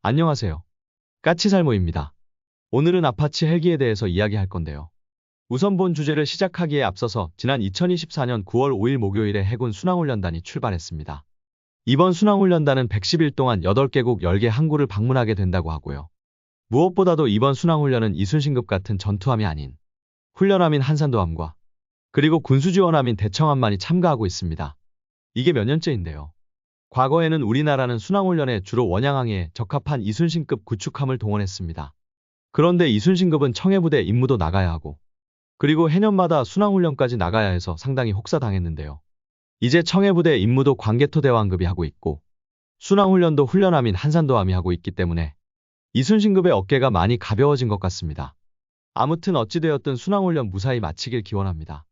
안녕하세요. 까치살모입니다. 오늘은 아파치 헬기에 대해서 이야기할 건데요. 우선 본 주제를 시작하기에 앞서서 지난 2024년 9월 5일 목요일에 해군 순항훈련단이 출발했습니다. 이번 순항훈련단은 110일 동안 8개국 10개 항구를 방문하게 된다고 하고요. 무엇보다도 이번 순항훈련은 이순신급 같은 전투함이 아닌 훈련함인 한산도함과 그리고 군수지원함인 대청함만이 참가하고 있습니다. 이게 몇 년째인데요. 과거에는 우리나라는 순항훈련에 주로 원양항해에 적합한 이순신급 구축함을 동원했습니다. 그런데 이순신급은 청해부대 임무도 나가야 하고 그리고 해년마다 순항훈련까지 나가야 해서 상당히 혹사당했는데요. 이제 청해부대 임무도 광개토대왕급이 하고 있고 순항훈련도 훈련함인 한산도함이 하고 있기 때문에 이순신급의 어깨가 많이 가벼워진 것 같습니다. 아무튼 어찌되었든 순항훈련 무사히 마치길 기원합니다.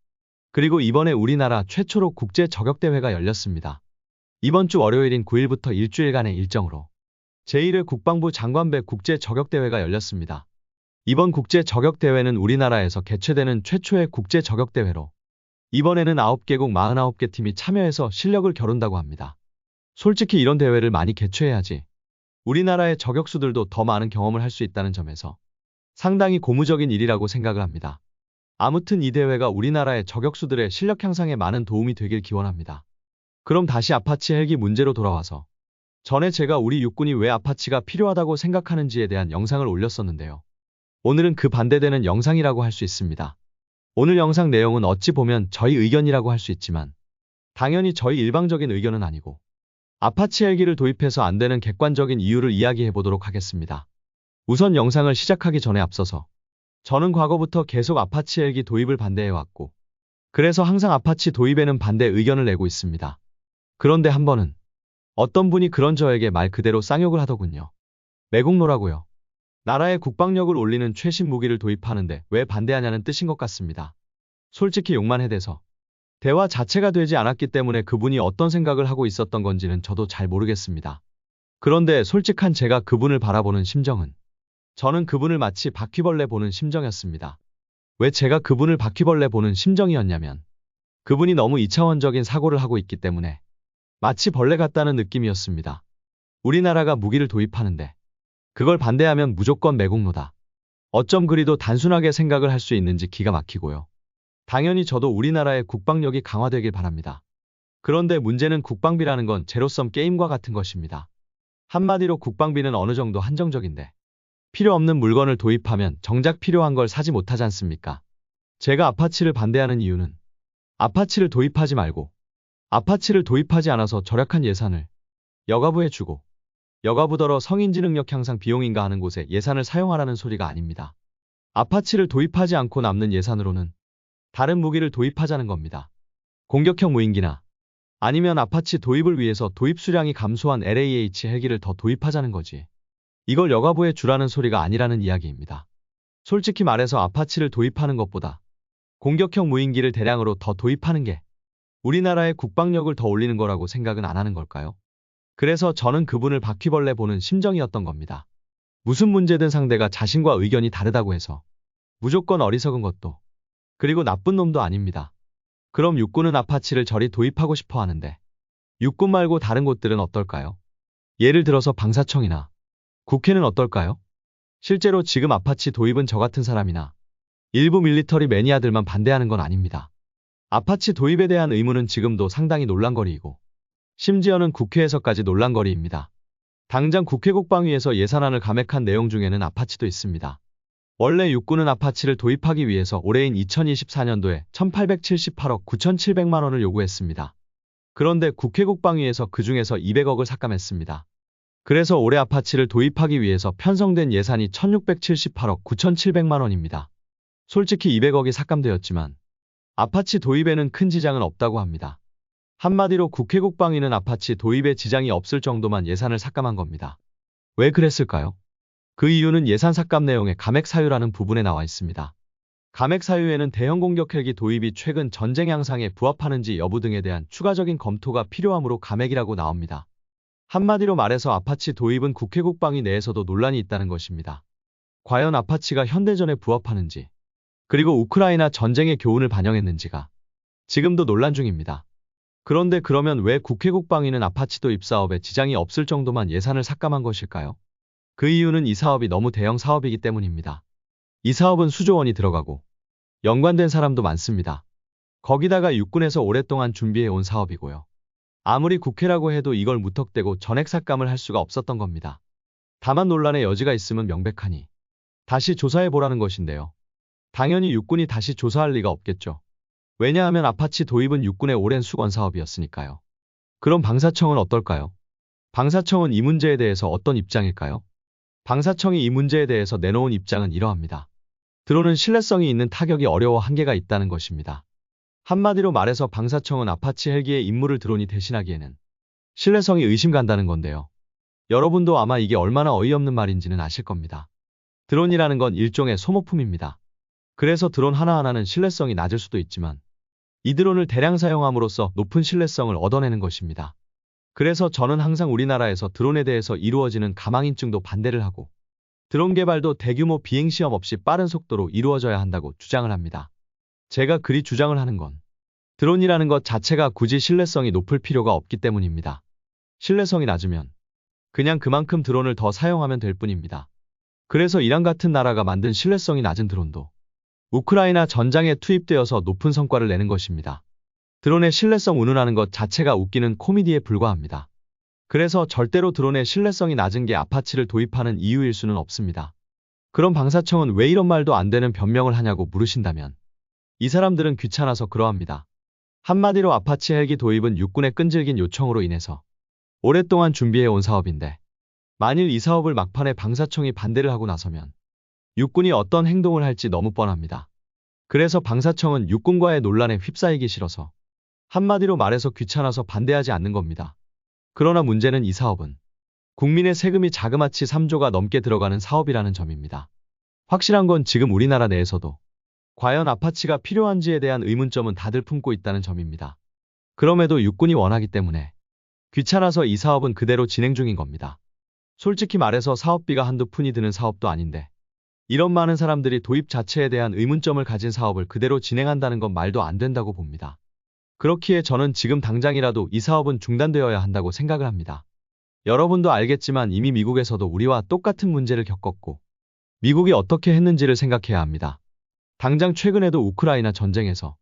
그리고 이번에 우리나라 최초로 국제저격대회가 열렸습니다. 이번 주 월요일인 9일부터 일주일간의 일정으로 제1회 국방부 장관배 국제저격대회가 열렸습니다. 이번 국제저격대회는 우리나라에서 개최되는 최초의 국제저격대회로 이번에는 9개국 49개 팀이 참여해서 실력을 겨룬다고 합니다. 솔직히 이런 대회를 많이 개최해야지 우리나라의 저격수들도 더 많은 경험을 할 수 있다는 점에서 상당히 고무적인 일이라고 생각을 합니다. 아무튼 이 대회가 우리나라의 저격수들의 실력 향상에 많은 도움이 되길 기원합니다. 그럼 다시 아파치 헬기 문제로 돌아와서 전에 제가 우리 육군이 왜 아파치가 필요하다고 생각하는지에 대한 영상을 올렸었는데요. 오늘은 그 반대되는 영상이라고 할 수 있습니다. 오늘 영상 내용은 어찌 보면 저희 의견이라고 할 수 있지만 당연히 저희 일방적인 의견은 아니고 아파치 헬기를 도입해서 안 되는 객관적인 이유를 이야기해 보도록 하겠습니다. 우선 영상을 시작하기 전에 앞서서 저는 과거부터 계속 아파치 헬기 도입을 반대해왔고 그래서 항상 아파치 도입에는 반대 의견을 내고 있습니다. 그런데 한 번은 어떤 분이 그런 저에게 말 그대로 쌍욕을 하더군요. 매국노라고요. 나라의 국방력을 올리는 최신 무기를 도입하는데 왜 반대하냐는 뜻인 것 같습니다. 솔직히 욕만 해대서 대화 자체가 되지 않았기 때문에 그분이 어떤 생각을 하고 있었던 건지는 저도 잘 모르겠습니다. 그런데 솔직한 제가 그분을 바라보는 심정은 저는 그분을 마치 바퀴벌레 보는 심정이었습니다. 왜 제가 그분을 바퀴벌레 보는 심정이었냐면 그분이 너무 2차원적인 사고를 하고 있기 때문에 마치 벌레 같다는 느낌이었습니다. 우리나라가 무기를 도입하는데 그걸 반대하면 무조건 매국노다. 어쩜 그리도 단순하게 생각을 할 수 있는지 기가 막히고요. 당연히 저도 우리나라의 국방력이 강화되길 바랍니다. 그런데 문제는 국방비라는 건 제로섬 게임과 같은 것입니다. 한마디로 국방비는 어느 정도 한정적인데 필요 없는 물건을 도입하면 정작 필요한 걸 사지 못하지 않습니까? 제가 아파치를 반대하는 이유는 아파치를 도입하지 말고 아파치를 도입하지 않아서 절약한 예산을 여가부에 주고 여가부더러 성인지능력 향상 비용인가 하는 곳에 예산을 사용하라는 소리가 아닙니다. 아파치를 도입하지 않고 남는 예산으로는 다른 무기를 도입하자는 겁니다. 공격형 무인기나 아니면 아파치 도입을 위해서 도입 수량이 감소한 LAH 헬기를 더 도입하자는 거지. 이걸 여가부에 주라는 소리가 아니라는 이야기입니다. 솔직히 말해서 아파치를 도입하는 것보다 공격형 무인기를 대량으로 더 도입하는 게 우리나라의 국방력을 더 올리는 거라고 생각은 안 하는 걸까요? 그래서 저는 그분을 바퀴벌레 보는 심정이었던 겁니다. 무슨 문제든 상대가 자신과 의견이 다르다고 해서 무조건 어리석은 것도 그리고 나쁜 놈도 아닙니다. 그럼 육군은 아파치를 저리 도입하고 싶어 하는데 육군 말고 다른 곳들은 어떨까요? 예를 들어서 방사청이나 국회는 어떨까요? 실제로 지금 아파치 도입은 저 같은 사람이나 일부 밀리터리 매니아들만 반대하는 건 아닙니다. 아파치 도입에 대한 의문은 지금도 상당히 논란거리이고 심지어는 국회에서까지 논란거리입니다. 당장 국회 국방위에서 예산안을 감액한 내용 중에는 아파치도 있습니다. 원래 육군은 아파치를 도입하기 위해서 올해인 2024년도에 1878억 9,700만 원을 요구했습니다. 그런데 국회 국방위에서 그중에서 200억을 삭감했습니다. 그래서 올해 아파치를 도입하기 위해서 편성된 예산이 1678억 9,700만 원입니다. 솔직히 200억이 삭감되었지만 아파치 도입에는 큰 지장은 없다고 합니다. 한마디로 국회 국방위는 아파치 도입에 지장이 없을 정도만 예산을 삭감한 겁니다. 왜 그랬을까요? 그 이유는 예산 삭감 내용의 감액 사유라는 부분에 나와 있습니다. 감액 사유에는 대형 공격 헬기 도입이 최근 전쟁 양상에 부합하는지 여부 등에 대한 추가적인 검토가 필요하므로 감액이라고 나옵니다. 한마디로 말해서 아파치 도입은 국회 국방위 내에서도 논란이 있다는 것입니다. 과연 아파치가 현대전에 부합하는지 그리고 우크라이나 전쟁의 교훈을 반영했는지가 지금도 논란 중입니다. 그런데 그러면 왜 국회 국방위는 아파치 도입 사업에 지장이 없을 정도만 예산을 삭감한 것일까요? 그 이유는 이 사업이 너무 대형 사업이기 때문입니다. 이 사업은 수조 원이 들어가고 연관된 사람도 많습니다. 거기다가 육군에서 오랫동안 준비해온 사업이고요. 아무리 국회라고 해도 이걸 무턱대고 전액 삭감을 할 수가 없었던 겁니다. 다만 논란의 여지가 있으면 명백하니 다시 조사해보라는 것인데요. 당연히 육군이 다시 조사할 리가 없겠죠. 왜냐하면 아파치 도입은 육군의 오랜 수건 사업이었으니까요. 그럼 방사청은 어떨까요? 방사청은 이 문제에 대해서 어떤 입장일까요? 방사청이 이 문제에 대해서 내놓은 입장은 이러합니다. 드론은 신뢰성이 있는 타격이 어려워 한계가 있다는 것입니다. 한마디로 말해서 방사청은 아파치 헬기의 임무를 드론이 대신하기에는 신뢰성이 의심간다는 건데요. 여러분도 아마 이게 얼마나 어이없는 말인지는 아실 겁니다. 드론이라는 건 일종의 소모품입니다. 그래서 드론 하나하나는 신뢰성이 낮을 수도 있지만 이 드론을 대량 사용함으로써 높은 신뢰성을 얻어내는 것입니다. 그래서 저는 항상 우리나라에서 드론에 대해서 이루어지는 가망인증도 반대를 하고 드론 개발도 대규모 비행시험 없이 빠른 속도로 이루어져야 한다고 주장을 합니다. 제가 그리 주장을 하는 건 드론이라는 것 자체가 굳이 신뢰성이 높을 필요가 없기 때문입니다. 신뢰성이 낮으면 그냥 그만큼 드론을 더 사용하면 될 뿐입니다. 그래서 이란 같은 나라가 만든 신뢰성이 낮은 드론도 우크라이나 전장에 투입되어서 높은 성과를 내는 것입니다. 드론의 신뢰성 운운하는 것 자체가 웃기는 코미디에 불과합니다. 그래서 절대로 드론의 신뢰성이 낮은 게 아파치를 도입하는 이유일 수는 없습니다. 그럼 방사청은 왜 이런 말도 안 되는 변명을 하냐고 물으신다면 이 사람들은 귀찮아서 그러합니다. 한마디로 아파치 헬기 도입은 육군의 끈질긴 요청으로 인해서 오랫동안 준비해온 사업인데 만일 이 사업을 막판에 방사청이 반대를 하고 나서면 육군이 어떤 행동을 할지 너무 뻔합니다. 그래서 방사청은 육군과의 논란에 휩싸이기 싫어서 한마디로 말해서 귀찮아서 반대하지 않는 겁니다. 그러나 문제는 이 사업은 국민의 세금이 자그마치 3조가 넘게 들어가는 사업이라는 점입니다. 확실한 건 지금 우리나라 내에서도 과연 아파치가 필요한지에 대한 의문점은 다들 품고 있다는 점입니다. 그럼에도 육군이 원하기 때문에 귀찮아서 이 사업은 그대로 진행 중인 겁니다. 솔직히 말해서 사업비가 한두 푼이 드는 사업도 아닌데 이런 많은 사람들이 도입 자체에 대한 의문점을 가진 사업을 그대로 진행한다는 건 말도 안 된다고 봅니다. 그렇기에 저는 지금 당장이라도 이 사업은 중단되어야 한다고 생각을 합니다. 여러분도 알겠지만 이미 미국에서도 우리와 똑같은 문제를 겪었고 미국이 어떻게 했는지를 생각해야 합니다. 당장 최근에도 우크라이나 전쟁에서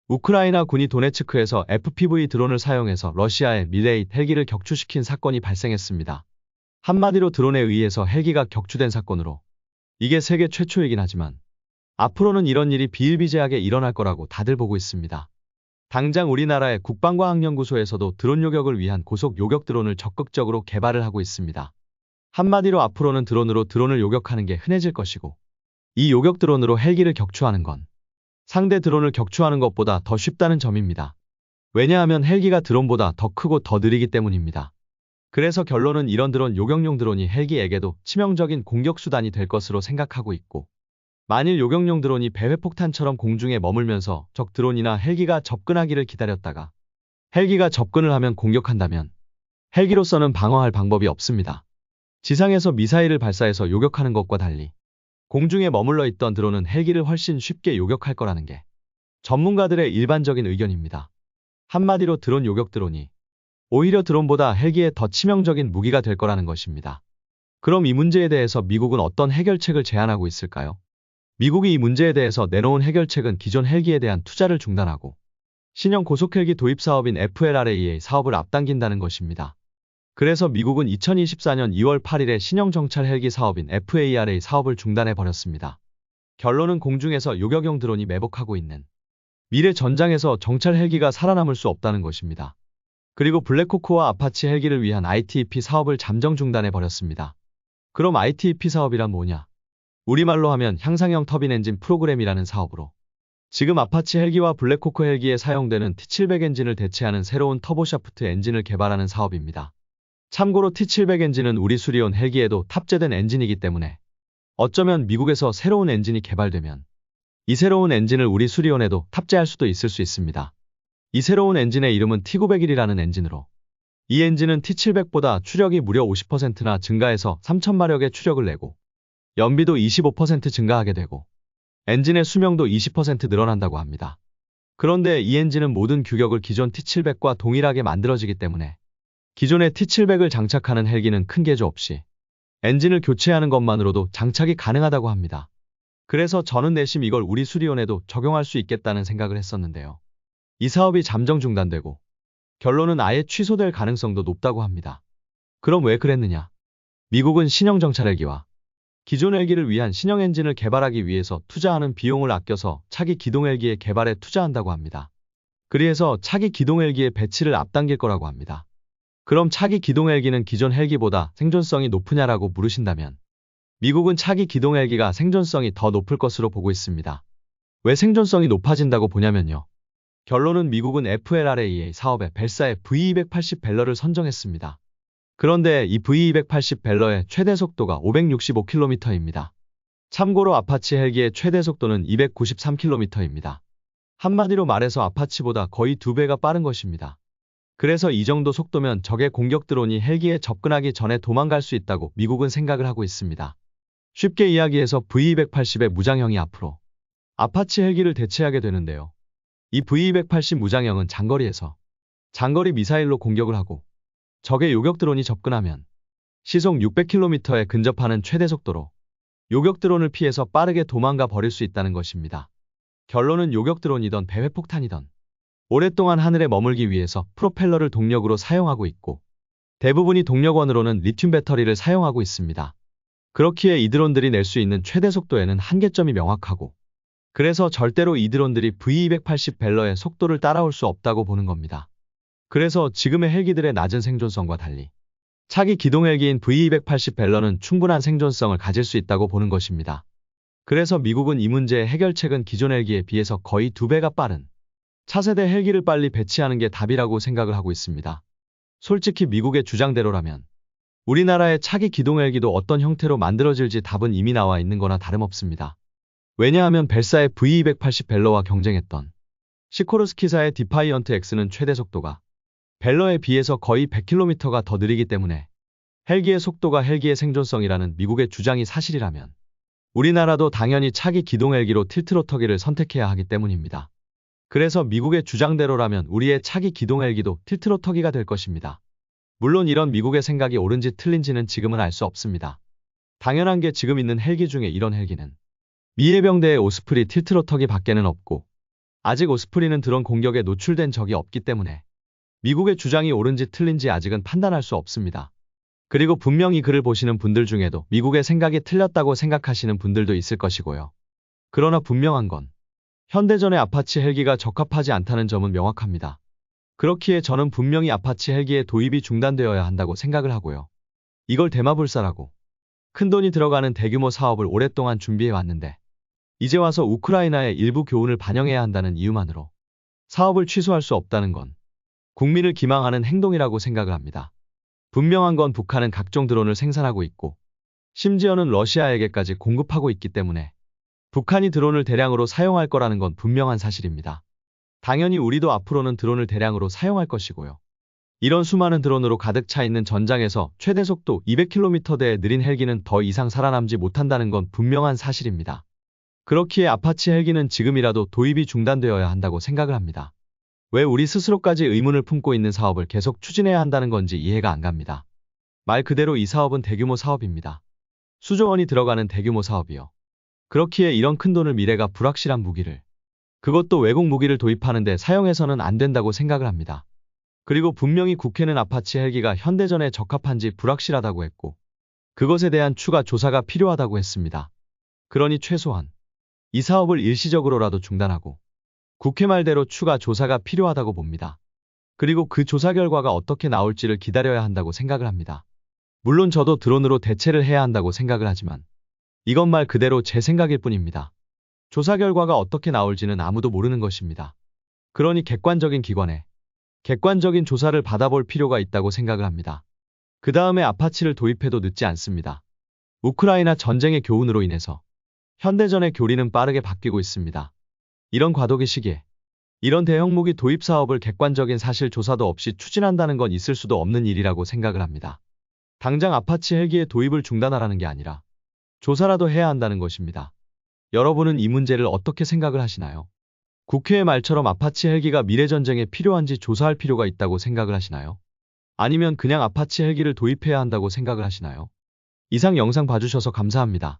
우크라이나 군이 도네츠크에서 FPV 드론을 사용해서 러시아의 밀레이 헬기를 격추시킨 사건이 발생했습니다. 한마디로 드론에 의해서 헬기가 격추된 사건으로 이게 세계 최초이긴 하지만 앞으로는 이런 일이 비일비재하게 일어날 거라고 다들 보고 있습니다. 당장 우리나라의 국방과학연구소에서도 드론 요격을 위한 고속 요격 드론을 적극적으로 개발을 하고 있습니다. 한마디로 앞으로는 드론으로 드론을 요격하는 게 흔해질 것이고 이 요격 드론으로 헬기를 격추하는 건 상대 드론을 격추하는 것보다 더 쉽다는 점입니다. 왜냐하면 헬기가 드론보다 더 크고 더 느리기 때문입니다. 그래서 결론은 이런 드론 요격용 드론이 헬기에게도 치명적인 공격수단이 될 것으로 생각하고 있고 만일 요격용 드론이 배회폭탄처럼 공중에 머물면서 적 드론이나 헬기가 접근하기를 기다렸다가 헬기가 접근을 하면 공격한다면 헬기로서는 방어할 방법이 없습니다. 지상에서 미사일을 발사해서 요격하는 것과 달리 공중에 머물러 있던 드론은 헬기를 훨씬 쉽게 요격할 거라는 게 전문가들의 일반적인 의견입니다. 한마디로 드론 요격 드론이 오히려 드론보다 헬기에 더 치명적인 무기가 될 거라는 것입니다. 그럼 이 문제에 대해서 미국은 어떤 해결책을 제안하고 있을까요? 미국이 이 문제에 대해서 내놓은 해결책은 기존 헬기에 대한 투자를 중단하고 신형 고속헬기 도입 사업인 FLRAA 사업을 앞당긴다는 것입니다. 그래서 미국은 2024년 2월 8일에 신형 정찰 헬기 사업인 FARA 사업을 중단해버렸습니다. 결론은 공중에서 요격용 드론이 매복하고 있는 미래 전장에서 정찰 헬기가 살아남을 수 없다는 것입니다. 그리고 블랙호크와 아파치 헬기를 위한 ITEP 사업을 잠정 중단해버렸습니다. 그럼 ITEP 사업이란 뭐냐? 우리말로 하면 향상형 터빈 엔진 프로그램이라는 사업으로 지금 아파치 헬기와 블랙호크 헬기에 사용되는 T700 엔진을 대체하는 새로운 터보샤프트 엔진을 개발하는 사업입니다. 참고로 T700 엔진은 우리 수리온 헬기에도 탑재된 엔진이기 때문에 어쩌면 미국에서 새로운 엔진이 개발되면 이 새로운 엔진을 우리 수리온에도 탑재할 수도 있을 수 있습니다. 이 새로운 엔진의 이름은 T901이라는 엔진으로 이 엔진은 T700보다 추력이 무려 50%나 증가해서 3000마력의 추력을 내고 연비도 25% 증가하게 되고 엔진의 수명도 20% 늘어난다고 합니다. 그런데 이 엔진은 모든 규격을 기존 T700과 동일하게 만들어지기 때문에 기존의 T700을 장착하는 헬기는 큰 개조 없이 엔진을 교체하는 것만으로도 장착이 가능하다고 합니다. 그래서 저는 내심 이걸 우리 수리온에도 적용할 수 있겠다는 생각을 했었는데요. 이 사업이 잠정 중단되고 결론은 아예 취소될 가능성도 높다고 합니다. 그럼 왜 그랬느냐? 미국은 신형 정찰 헬기와 기존 헬기를 위한 신형 엔진을 개발하기 위해서 투자하는 비용을 아껴서 차기 기동 헬기의 개발에 투자한다고 합니다. 그래서 차기 기동 헬기의 배치를 앞당길 거라고 합니다. 그럼 차기 기동 헬기는 기존 헬기보다 생존성이 높으냐라고 물으신다면 미국은 차기 기동 헬기가 생존성이 더 높을 것으로 보고 있습니다. 왜 생존성이 높아진다고 보냐면요. 결론은 미국은 FLRAA 사업에 벨사의 V280 벨러를 선정했습니다. 그런데 이 V280 벨러의 최대 속도가 565km입니다. 참고로 아파치 헬기의 최대 속도는 293km입니다. 한마디로 말해서 아파치보다 거의 2배가 빠른 것입니다. 그래서 이 정도 속도면 적의 공격 드론이 헬기에 접근하기 전에 도망갈 수 있다고 미국은 생각을 하고 있습니다. 쉽게 이야기해서 V280의 무장형이 앞으로 아파치 헬기를 대체하게 되는데요. 이 V280 무장형은 장거리 미사일로 공격을 하고 적의 요격 드론이 접근하면 시속 600km에 근접하는 최대 속도로 요격 드론을 피해서 빠르게 도망가 버릴 수 있다는 것입니다. 결론은 요격 드론이던 배회폭탄이던 오랫동안 하늘에 머물기 위해서 프로펠러를 동력으로 사용하고 있고 대부분이 동력원으로는 리튬 배터리를 사용하고 있습니다. 그렇기에 이 드론들이 낼 수 있는 최대 속도에는 한계점이 명확하고 그래서 절대로 이 드론들이 V280 벨러의 속도를 따라올 수 없다고 보는 겁니다. 그래서 지금의 헬기들의 낮은 생존성과 달리 차기 기동 헬기인 V280 벨러는 충분한 생존성을 가질 수 있다고 보는 것입니다. 그래서 미국은 이 문제의 해결책은 기존 헬기에 비해서 거의 2배가 빠른 차세대 헬기를 빨리 배치하는 게 답이라고 생각을 하고 있습니다. 솔직히 미국의 주장대로라면 우리나라의 차기 기동 헬기도 어떤 형태로 만들어질지 답은 이미 나와 있는 거나 다름없습니다. 왜냐하면 벨사의 V280 벨러와 경쟁했던 시코르스키사의 디파이언트 X는 최대 속도가 벨러에 비해서 거의 100km가 더 느리기 때문에 헬기의 속도가 헬기의 생존성이라는 미국의 주장이 사실이라면 우리나라도 당연히 차기 기동 헬기로 틸트로터기를 선택해야 하기 때문입니다. 그래서 미국의 주장대로라면 우리의 차기 기동 헬기도 틸트로터기가 될 것입니다. 물론 이런 미국의 생각이 옳은지 틀린지는 지금은 알 수 없습니다. 당연한 게 지금 있는 헬기 중에 이런 헬기는 미 해병대의 오스프리 틸트로터기 밖에는 없고 아직 오스프리는 드론 공격에 노출된 적이 없기 때문에 미국의 주장이 옳은지 틀린지 아직은 판단할 수 없습니다. 그리고 분명히 글을 보시는 분들 중에도 미국의 생각이 틀렸다고 생각하시는 분들도 있을 것이고요. 그러나 분명한 건 현대전의 아파치 헬기가 적합하지 않다는 점은 명확합니다. 그렇기에 저는 분명히 아파치 헬기의 도입이 중단되어야 한다고 생각을 하고요. 이걸 대마불사라고 큰돈이 들어가는 대규모 사업을 오랫동안 준비해 왔는데 이제 와서 우크라이나의 일부 교훈을 반영해야 한다는 이유만으로 사업을 취소할 수 없다는 건 국민을 기망하는 행동이라고 생각을 합니다. 분명한 건 북한은 각종 드론을 생산하고 있고 심지어는 러시아에게까지 공급하고 있기 때문에 북한이 드론을 대량으로 사용할 거라는 건 분명한 사실입니다. 당연히 우리도 앞으로는 드론을 대량으로 사용할 것이고요. 이런 수많은 드론으로 가득 차 있는 전장에서 최대 속도 200km대의 느린 헬기는 더 이상 살아남지 못한다는 건 분명한 사실입니다. 그렇기에 아파치 헬기는 지금이라도 도입이 중단되어야 한다고 생각을 합니다. 왜 우리 스스로까지 의문을 품고 있는 사업을 계속 추진해야 한다는 건지 이해가 안 갑니다. 말 그대로 이 사업은 대규모 사업입니다. 수조 원이 들어가는 대규모 사업이요. 그렇기에 이런 큰돈을 미래가 불확실한 무기를 그것도 외국 무기를 도입하는데 사용해서는 안 된다고 생각을 합니다. 그리고 분명히 국회는 아파치 헬기가 현대전에 적합한지 불확실하다고 했고 그것에 대한 추가 조사가 필요하다고 했습니다. 그러니 최소한 이 사업을 일시적으로라도 중단하고 국회 말대로 추가 조사가 필요하다고 봅니다. 그리고 그 조사 결과가 어떻게 나올지를 기다려야 한다고 생각을 합니다. 물론 저도 드론으로 대체를 해야 한다고 생각을 하지만 이건 말 그대로 제 생각일 뿐입니다. 조사 결과가 어떻게 나올지는 아무도 모르는 것입니다. 그러니 객관적인 기관에 객관적인 조사를 받아볼 필요가 있다고 생각을 합니다. 그 다음에 아파치를 도입해도 늦지 않습니다. 우크라이나 전쟁의 교훈으로 인해서 현대전의 교리는 빠르게 바뀌고 있습니다. 이런 과도기 시기에 이런 대형 무기 도입 사업을 객관적인 사실 조사도 없이 추진한다는 건 있을 수도 없는 일이라고 생각을 합니다. 당장 아파치 헬기의 도입을 중단하라는 게 아니라 조사라도 해야 한다는 것입니다. 여러분은 이 문제를 어떻게 생각을 하시나요? 국회의 말처럼 아파치 헬기가 미래전쟁에 필요한지 조사할 필요가 있다고 생각을 하시나요? 아니면 그냥 아파치 헬기를 도입해야 한다고 생각을 하시나요? 이상 영상 봐주셔서 감사합니다.